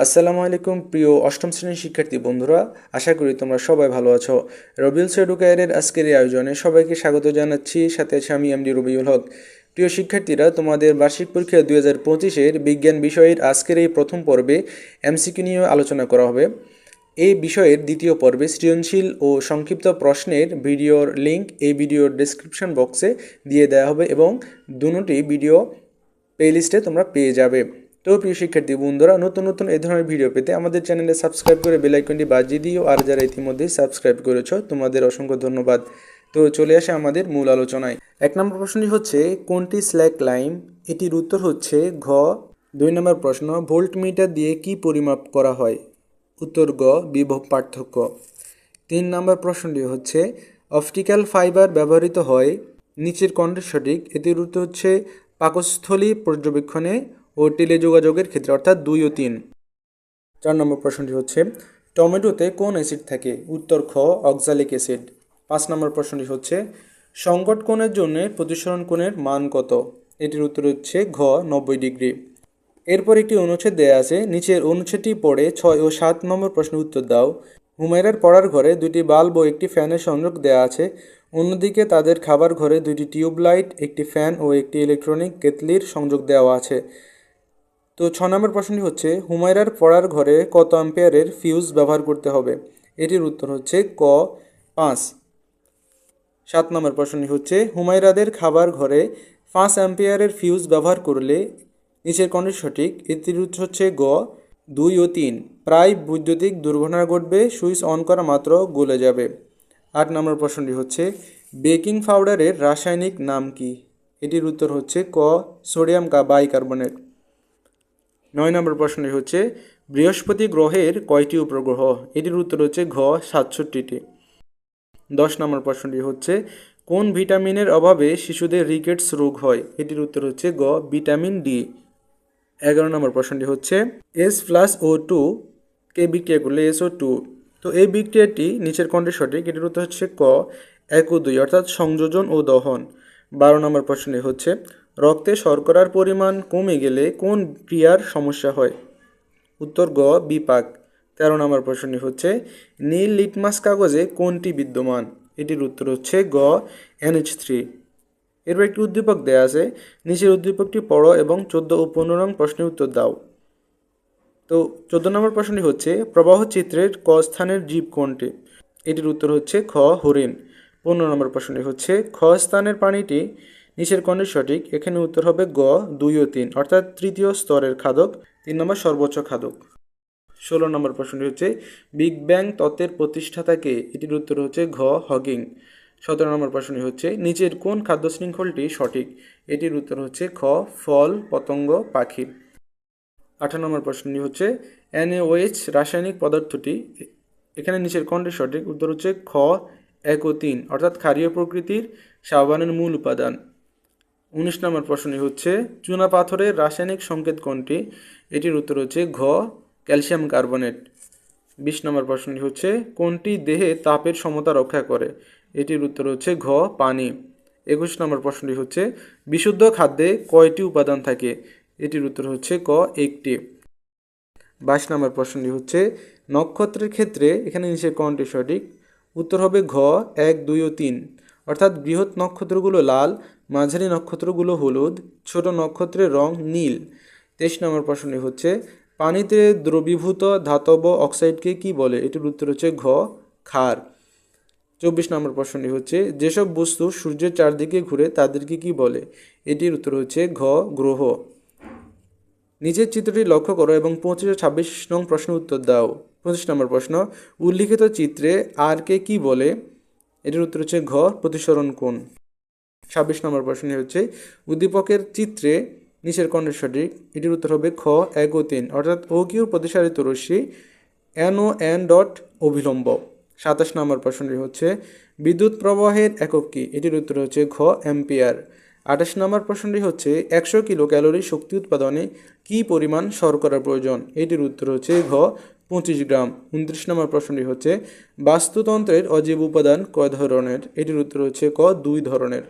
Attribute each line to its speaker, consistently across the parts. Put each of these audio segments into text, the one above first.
Speaker 1: আসসালামু আলাইকুম প্রিয় অষ্টম শ্রেণীর শিক্ষার্থী বন্ধুরা, আশা করি তোমরা সবাই ভালো আছো। রবিউলস এডুকেয়ারের আজকের এই আয়োজনে সবাইকে স্বাগত জানাচ্ছি। সাথে আছে আমি এমডি রবিউল হক। প্রিয় শিক্ষার্থীরা, তোমাদের বার্ষিক পরীক্ষা 2025-এর বিজ্ঞান বিষয়ের আজকের এই প্রথম পর্বে এমসিকিউ নিয়ে আলোচনা করা হবে। এই বিষয়ের দ্বিতীয় পর্বে সৃজনশীল ও সংক্ষিপ্ত প্রশ্নের ভিডিওর লিঙ্ক এই ভিডিওর ডেসক্রিপশন বক্সে দিয়ে দেওয়া হবে এবং দুটি ভিডিও প্লেলিস্টে তোমরা পেয়ে যাবে। তো প্রিয় শিক্ষার্থী বন্ধুরা, নতুন নতুন এই ধরনের ভিডিও পেতে আমাদের চ্যানেলে সাবস্ক্রাইব করে বেল আইকনটি বাজিয়ে দিও। আর যারা ইতিমধ্যে সাবস্ক্রাইব করেছো তোমাদের অসংখ্য ধন্যবাদ। তো চলে আসে আমাদের মূল আলোচনায়। 1 নম্বর প্রশ্নটি হচ্ছে, কোনটি স্ল্যাক লাইন? এটির উত্তর হচ্ছে ঘ। 2 নম্বর প্রশ্ন, ভোল্টমিটার দিয়ে কি পরিমাপ করা হয়? উত্তর গ, বিভব পার্থক্য। 3 নম্বর প্রশ্নটি হচ্ছে, অপটিক্যাল ফাইবার ব্যবহৃত হয় নিচের কোনটি সঠিক? এটির উত্তর হচ্ছে পাকস্থলী পর্যবেক্ষণে ও টেলিযোগাযোগের ক্ষেত্রে, অর্থাৎ 2 ও 3। 4 নম্বর প্রশ্নটি হচ্ছে, টমেটোতে কোন অ্যাসিড থাকে? উত্তর খ, অক্সালিক অ্যাসিড। 5 নম্বর প্রশ্নটি হচ্ছে, সংকট কোণের জন্য প্রতিসরণ কোণের মান কত? এটির উত্তর হচ্ছে ঘ, 90 ডিগ্রি। এরপর একটি অনুচ্ছেদ দেয়া আছে, নিচের অনুচ্ছেদটি পড়ে 6 ও 7 নম্বর প্রশ্নের উত্তর দাও। হুমায়রার পড়ার ঘরে 2টি বাল্ব ও একটি ফ্যানের সংযোগ দেওয়া আছে। অন্যদিকে তাদের খাবার ঘরে 2টি টিউবলাইট, একটি ফ্যান ও একটি ইলেকট্রনিক কেটলির সংযোগ দেওয়া আছে। তো 6 নম্বর প্রশ্নটি হচ্ছে, হুমায়রার পড়ার ঘরে কত অ্যাম্পিয়ারের ফিউজ ব্যবহার করতে হবে? এটির উত্তর হচ্ছে ক, 5। 7 নম্বর প্রশ্নটি হচ্ছে, হুমায়রাদের খাবার ঘরে 5 অ্যাম্পিয়ারের ফিউজ ব্যবহার করলে নিচের কোনটি সঠিক? এটির উত্তর হচ্ছে গ, 2 ও 3। প্রায় বৈদ্যুতিক দুর্ঘটনা ঘটবে, সুইচ অন করা মাত্র গলে যাবে। 8 নম্বর প্রশ্নটি হচ্ছে, বেকিং পাউডারের রাসায়নিক নাম কি? এটির উত্তর হচ্ছে ক, সোডিয়াম বাইকার্বনেট। 9 নম্বর প্রশ্নটি হচ্ছে, বৃহস্পতি গ্রহের কয়টি উপগ্রহ? এটির উত্তর হচ্ছে ঘ, 67টি। 10 নম্বর প্রশ্নটি হচ্ছে, কোন ভিটামিনের অভাবে শিশুদের রিকেটস রোগ হয়? এটির উত্তর হচ্ছে গ, ভিটামিন ডি। 11 নম্বর প্রশ্নটি হচ্ছে, H+O2 কে বিক্রিয়া করলে SO2। তো এই বিক্রিয়াটি নিচের কোনটি সঠিক? এটির উত্তর হচ্ছে ক, 1 ও 2, অর্থাৎ সংযোজন ও দহন। 12 নম্বর প্রশ্নটি হচ্ছে, রক্তে শর্করার পরিমাণ কমে গেলে কোন ক্রিয়ার সমস্যা হয়? উত্তর গ, বিপাক। 13 নম্বর প্রশ্নটি হচ্ছে, নীল লিটমাস কাগজে কোনটি বিদ্যমান? এটির উত্তর হচ্ছে গ, NH3। এরপর একটি উদ্দীপক দেওয়া আছে, নিচের উদ্দীপকটি পড়ো এবং 14 ও 15 নং প্রশ্নের উত্তর দাও। তো 14 নম্বর প্রশ্নটি হচ্ছে, প্রবাহ চিত্রের ক স্থানের জীব কোনটি? এটির উত্তর হচ্ছে খ, হরিণ। 15 নম্বর প্রশ্নটি হচ্ছে, খ স্থানের পানিটি নিচের কোনটি সঠিক? এখানে উত্তর হবে গ, 2 ও 3, অর্থাৎ তৃতীয় স্তরের খাদক, 3 নম্বর সর্বোচ্চ খাদক। 16 নম্বর প্রশ্নটি হচ্ছে, বিগ ব্যাং তত্ত্বের প্রতিষ্ঠাতা কে? এটির উত্তর হচ্ছে ঘ, হকিং। 17 নম্বর প্রশ্নটি হচ্ছে, নিচের কোন খাদ্য শৃঙ্খলটি সঠিক? এটির উত্তর হচ্ছে খ, ফল, পতঙ্গ, পাখি। 18 নম্বর প্রশ্নটি হচ্ছে, NaOH রাসায়নিক পদার্থটি, এখানে নিচের কোনটি সঠিক? উত্তর হচ্ছে খ, 1 ও 3, অর্থাৎ ক্ষারীয় প্রকৃতির সাবানের মূল উপাদান। 19 নম্বর প্রশ্নটি হচ্ছে, চুনা পাথরের রাসায়নিক সংকেত কোনটি? এটির উত্তর হচ্ছে ঘ, ক্যালসিয়াম কার্বনেট। 20 নম্বর প্রশ্নটি হচ্ছে, কোনটি দেহে তাপের সমতা রক্ষা করে? এটির উত্তর হচ্ছে ঘ, পানি। 21 নম্বর প্রশ্নটি হচ্ছে, বিশুদ্ধ খাদ্যে কয়টি উপাদান থাকে? এটির উত্তর হচ্ছে ক, 1টি। 22 নম্বর প্রশ্নটি হচ্ছে, নক্ষত্রের ক্ষেত্রে এখানে নিচের কোনটি সঠিক? উত্তর হবে ঘ, 1, 2 ও 3, অর্থাৎ বৃহৎ নক্ষত্রগুলো লাল, মাঝারি নক্ষত্রগুলো হলুদ, ছোট নক্ষত্রের রং নীল। 23 নম্বর প্রশ্নটি হচ্ছে, পানিতে দ্রবীভূত ধাতব অক্সাইডকে কি বলে? এটির উত্তর হচ্ছে ঘ, ক্ষার। 24 নম্বর প্রশ্নটি হচ্ছে, যেসব বস্তু সূর্যের চারদিকে ঘুরে তাদেরকে কি বলে? এটির উত্তর হচ্ছে ঘ, গ্রহ। নিচের চিত্রটি লক্ষ্য করো এবং 25 ও 26 নং প্রশ্নের উত্তর দাও। 25 নম্বর প্রশ্ন, উল্লিখিত চিত্রে আর কে কি বলে? এটির উত্তর হচ্ছে ঘ, প্রতিসরণ কোণ। 26 নম্বর প্রশ্নটি হচ্ছে, উদ্দীপকের চিত্রে নিচের কোনটি সঠিক? এটির উত্তর হবে খ, 1 ও 3, অর্থাৎ ও কিউ প্রতিসারিত রশ্মি, NON ডট অভিলম্ব। 27 নম্বর প্রশ্নটি হচ্ছে, বিদ্যুৎ প্রবাহের একক কি? এটির উত্তর হচ্ছে ঘ, অ্যাম্পিয়ার। 28 নম্বর প্রশ্নটি হচ্ছে, 100 কিলো ক্যালোরি শক্তি উৎপাদনে কি পরিমাণ শর্করা প্রয়োজন? এটির উত্তর হচ্ছে ঘ, 25 গ্রাম। 29 নম্বর প্রশ্নটি হচ্ছে, বাস্তুতন্ত্রের অজীব উপাদান কয় ধরনের? এটির উত্তর হচ্ছে ক, 2 ধরনের।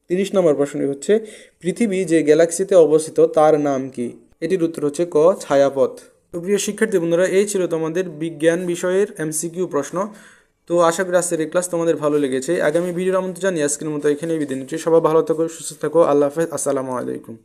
Speaker 1: 30 নম্বর প্রশ্নটি হচ্ছে, পৃথিবী যে গ্যালাক্সিতে অবস্থিত তার নাম কি? এটির উত্তর হচ্ছে ক, ছায়াপথ। তো প্রিয় শিক্ষার্থী বন্ধুরা, এই ছিল তোমাদের বিজ্ঞান বিষয়ের এমসিকিউ প্রশ্ন। তো আশা করি আজকের এই ক্লাস তোমাদের ভালো লেগেছে। আগামী ভিডিওর আমন্ত্রণ জানিয়ে আজকের মতো এখানেই বিদায় নিচ্ছি। সবাই ভালো থাকো, সুস্থ থাকো। আল্লাহ হাফেজ। আসসালামু আলাইকুম।